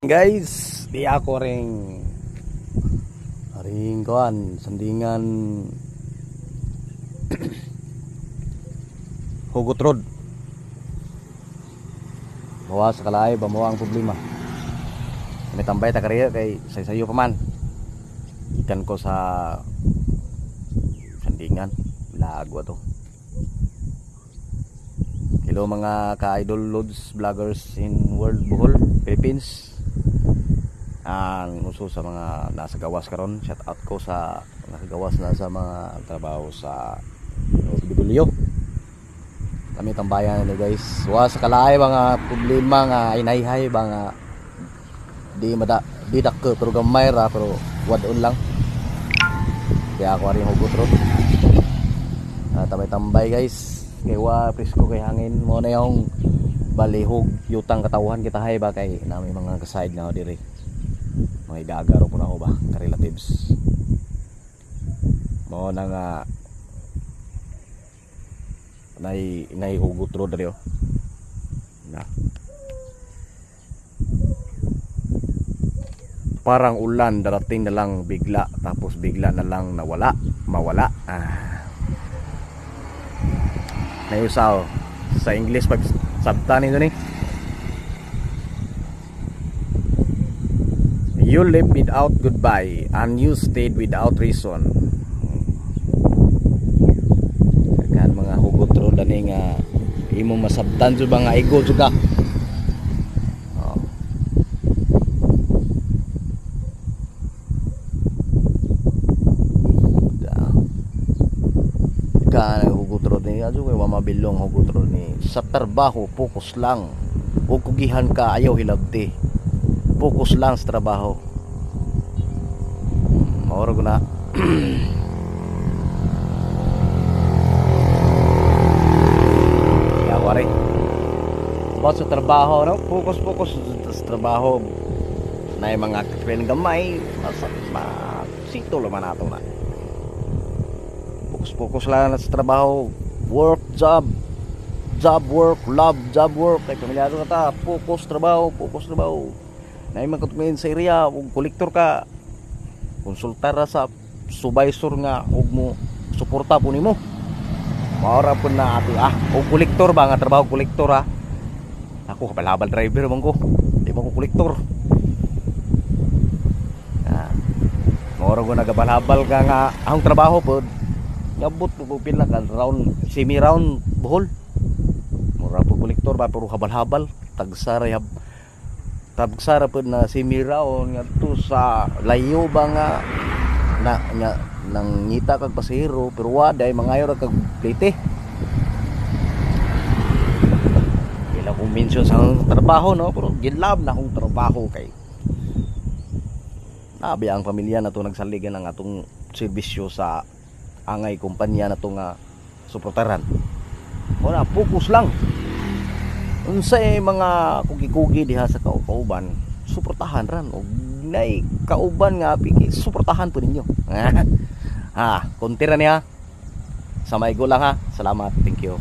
Guys, di ako ring kuan sandingan Hugot Road. Bawa sa kalay bamuang problema. May tambay ta kariya kay sayo pa man. Ikan ko sa sandingan lago to. Hello mga ka-idol loads vloggers in world Bohol, Philippines. Ang uso sa mga nasa gawas karon, shout out ko sa nakagawas na sa mga trabaho sa OFW. Kami tambayan ni guys. Wa sa kalay mga problema nga inayhay mga di dakko pero gamay ra pero wadon lang. Kaya ako rin Hugot Road. Tambay guys. Kay wa presko kay hangin mo na yung balihog yutang katawhan kita hay ba kay nami mga kaside na diri. Mga igagaro po na ako ba ka-relatives mo na nga nay Hugot Road rin na parang ulan darating na lang bigla tapos bigla na lang mawala nayusaw sa English pag sabtanin doon You live without goodbye and you stayed without reason. Kan mga Hugot Road ani nga imo masabtan jud ba nga ego jud ka. Oh. Kan Hugot Road ni ajo kay mabilong Hugot Road ni sa trabaho focus lang. Ug kugihan ka ayaw hilabti. Focus lang sa trabaho. Mauro ko na. Kaya wari. About sa trabaho, no? Focus sa trabaho. Na yung mga kakwen gamay. Sito naman nato na. Focus lang sa trabaho. Work, job, work, love, job, work. Kaya pamilyado ka ta. Focus trabaho. Na yung magkatumin sa area kung kolektor ka konsultar sa supervisor nga ug mo suporta po nimo maura po na ati kung kolektor ba nga trabaho kolektor ako kabalhabal driver man ko di mo ko kolektor maura ko nagabalhabal ka nga ang trabaho po ngabot po pila ka round semi round Bohol maura po kolektor ba pero kabalhabal tagsara po na si Miraon nga to sa layo ba nga nang ngita kag pasahero pero waday mangayo ra kag plite kila kong mention sa trabaho no pero gilab na akong trabaho kay nabi ang pamilya na to nagsaligan ng atong serbisyo sa angay kumpanya na to nga suportaran wala focus lang unsay mga kugi-kugi diha sa kauban suportahan ran og nay kauban nga piki suportahan po ninyo konti ra niya sa may gulang salamat, thank you.